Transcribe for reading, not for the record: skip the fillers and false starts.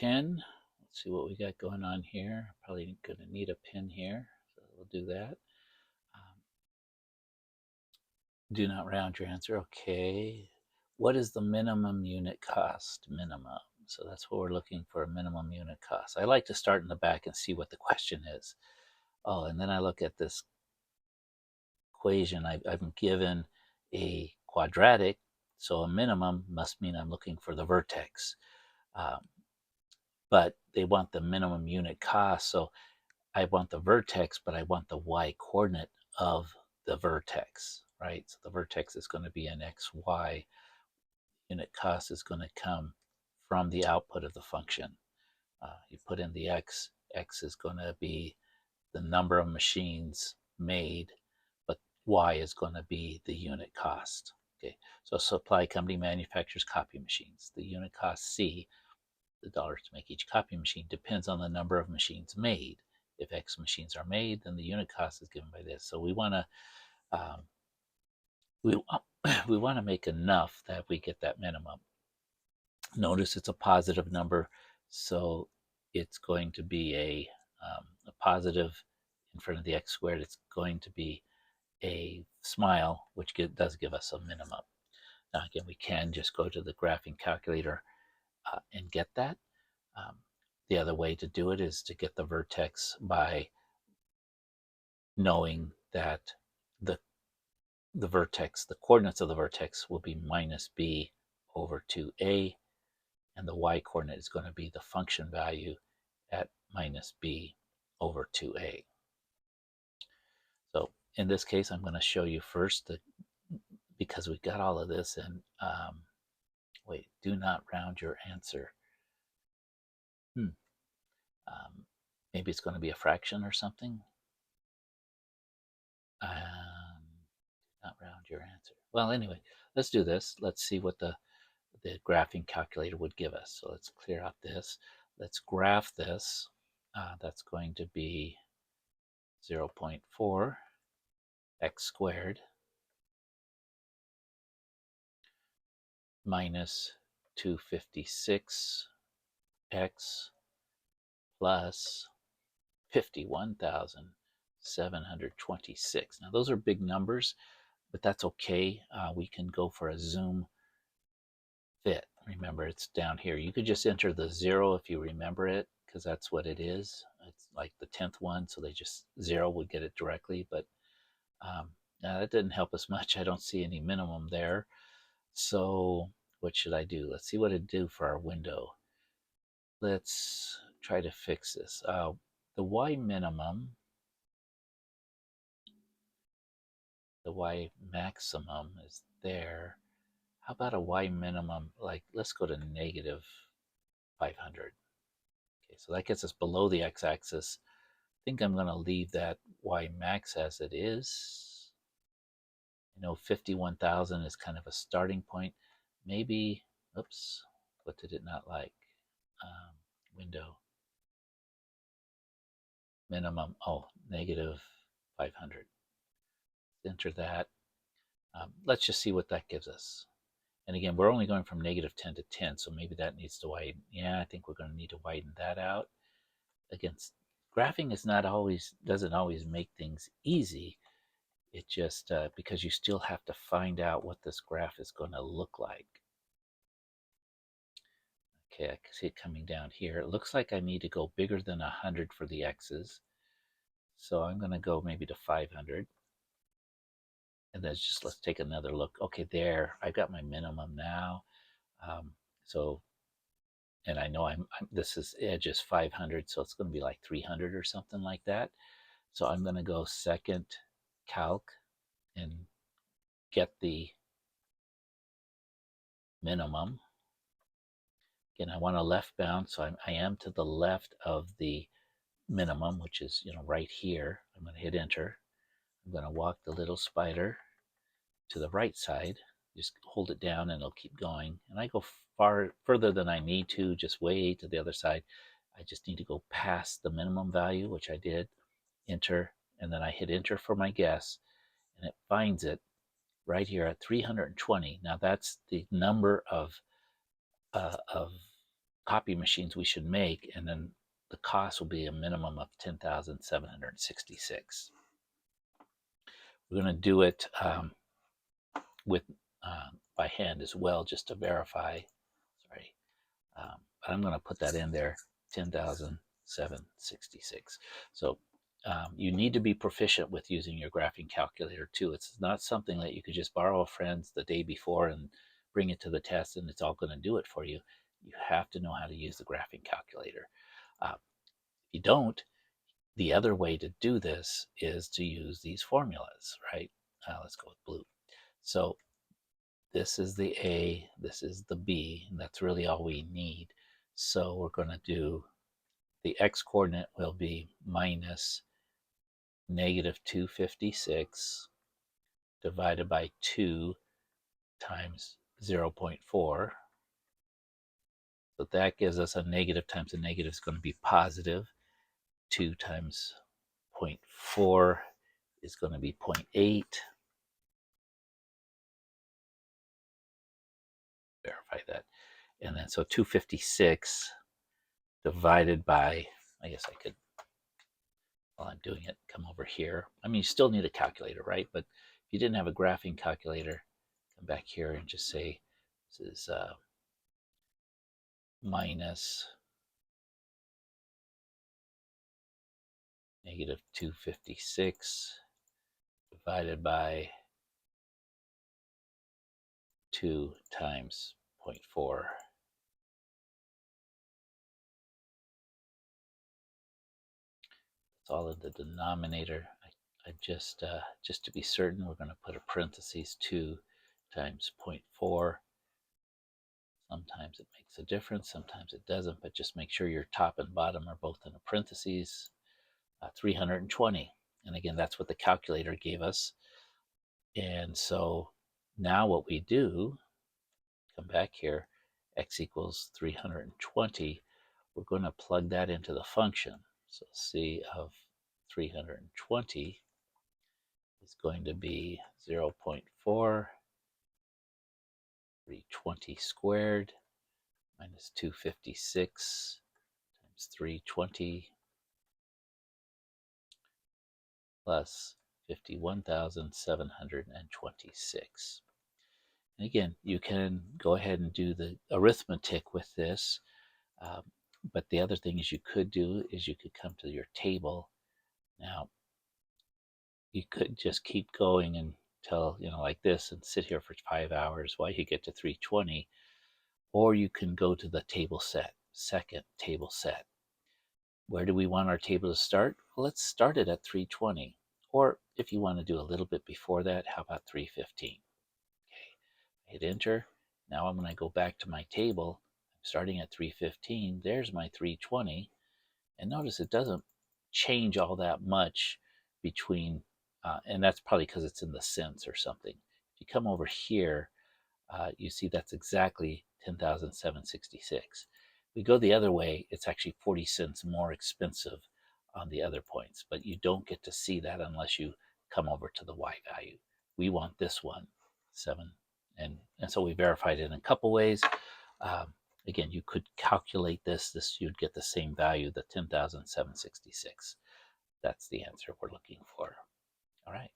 Q10. Let's see what we got going on here. Probably going to need a pin here, so we'll do that. Do not round your answer. Okay. What is the minimum unit cost? Minimum. So that's what we're looking for, a minimum unit cost. I like to start in the back and see what the question is. Oh, and then I look at this equation. I'm given a quadratic, so a minimum must mean I'm looking for the vertex. But they want the minimum unit cost, so I want the vertex, but I want the y coordinate of the vertex, right? So the vertex is going to be an xy. Unit cost is going to come from the output of the function. You put in the x is going to be the number of machines made, but y is going to be the unit cost. Okay, so a supply company manufactures copy machines. The unit cost C, the dollars to make each copy machine, depends on the number of machines made. If X machines are made, then the unit cost is given by this. So we want to we we want to make enough that we get that minimum. Notice it's a positive number, so it's going to be a positive in front of the x squared. It's going to be a smile, which does give us a minimum. Now again, we can just go to the graphing calculator and get that. The other way to do it is to get the vertex by knowing that the vertex, the coordinates of the vertex will be minus b over 2a, and the y coordinate is going to be the function value at minus b over 2a. So in this case, I'm going to show you first because we got all of this, and wait, do not round your answer. Maybe it's going to be a fraction or something. Not round your answer. Well, anyway, let's do this. Let's see what the graphing calculator would give us. So let's clear out this. Let's graph this. That's going to be 0.4 x squared minus 256 x plus 51,726. Now those are big numbers, but that's okay. We can go for a zoom fit. Remember, it's down here. You could just enter the 0 if you remember it, because that's what it is. It's like the 10th one, so they just 0 would get it directly, but that didn't help us much. I don't see any minimum there. So what should I do? Let's see what it'd do for our window. Let's try to fix this. The y minimum, the y maximum is there. How about a y minimum? Like, let's go to negative 500. Okay, so that gets us below the x-axis. I think I'm going to leave that y max as it is. You know, 51,000 is kind of a starting point. Maybe, oops, what did it not like? Window. Minimum, oh, negative 500. Enter that. Let's just see what that gives us. And again, we're only going from negative 10 to 10, so maybe that needs to widen. Yeah, I think we're going to need to widen that out. Again, graphing is not always, doesn't always make things easy. It just, because you still have to find out what this graph is going to look like. Okay, I can see it coming down here. It looks like I need to go bigger than 100 for the x's. So I'm going to go maybe to 500. And then just let's take another look. Okay, there, I've got my minimum now. So, and I know this is edge is 500, so it's going to be like 300 or something like that. So I'm going to go second calc and get the minimum. Again, I want a left bound, so I am to the left of the minimum, which is, you know, right here. I'm going to hit enter. I'm going to walk the little spider to the right side. Just hold it down and it'll keep going. And I go further than I need to, just way to the other side. I just need to go past the minimum value, which I did. Enter, and then I hit enter for my guess, and it finds it right here at 320. Now that's the number of copy machines we should make, and then the cost will be a minimum of 10,766. We're going to do it with by hand as well, just to verify. Sorry, but I'm going to put that in there, 10,766. So you need to be proficient with using your graphing calculator too. It's not something that you could just borrow a friend's the day before and bring it to the test and it's all going to do it for you. You have to know how to use the graphing calculator. If you don't, the other way to do this is to use these formulas, right? Let's go with blue. So this is the A, this is the B, and that's really all we need. So we're going to do the x coordinate will be minus negative 256 divided by 2 times 0.4. So that gives us a negative times a negative is going to be positive. 2 times 0.4 is going to be 0.8. Verify that. And then so 256 divided by, I guess I could, while I'm doing it, come over here. I mean, you still need a calculator, right? But if you didn't have a graphing calculator, come back here and just say this is minus negative 256 divided by 2 times 0.4. It's all in the denominator. I just to be certain, we're going to put a parentheses 2 times 0.4. Sometimes it makes a difference, sometimes it doesn't, but just make sure your top and bottom are both in a parentheses. 320. And again, that's what the calculator gave us. And so now what we do, come back here, x equals 320. We're going to plug that into the function. So C of 320 is going to be 0.4, 320 squared minus 256 times 320 plus 51,726. And again, you can go ahead and do the arithmetic with this. But the other thing is you could do is you could come to your table. Now, you could just keep going until, like this and sit here for 5 hours while you get to 320. Or you can go to the table set, second table set. Where do we want our table to start? Well, let's start it at 320. Or if you want to do a little bit before that, how about 315? Okay, hit enter. Now I'm going to go back to my table. I'm starting at 315. There's my 320. And notice it doesn't change all that much between, and that's probably because it's in the cents or something. If you come over here, you see that's exactly 10,766. We go the other way, it's actually 40 cents more expensive on the other points, but you don't get to see that unless you come over to the Y value. We want this one, 7, and so we verified it in a couple ways. Again, you could calculate this. You'd get the same value, the 10,766. That's the answer we're looking for. All right.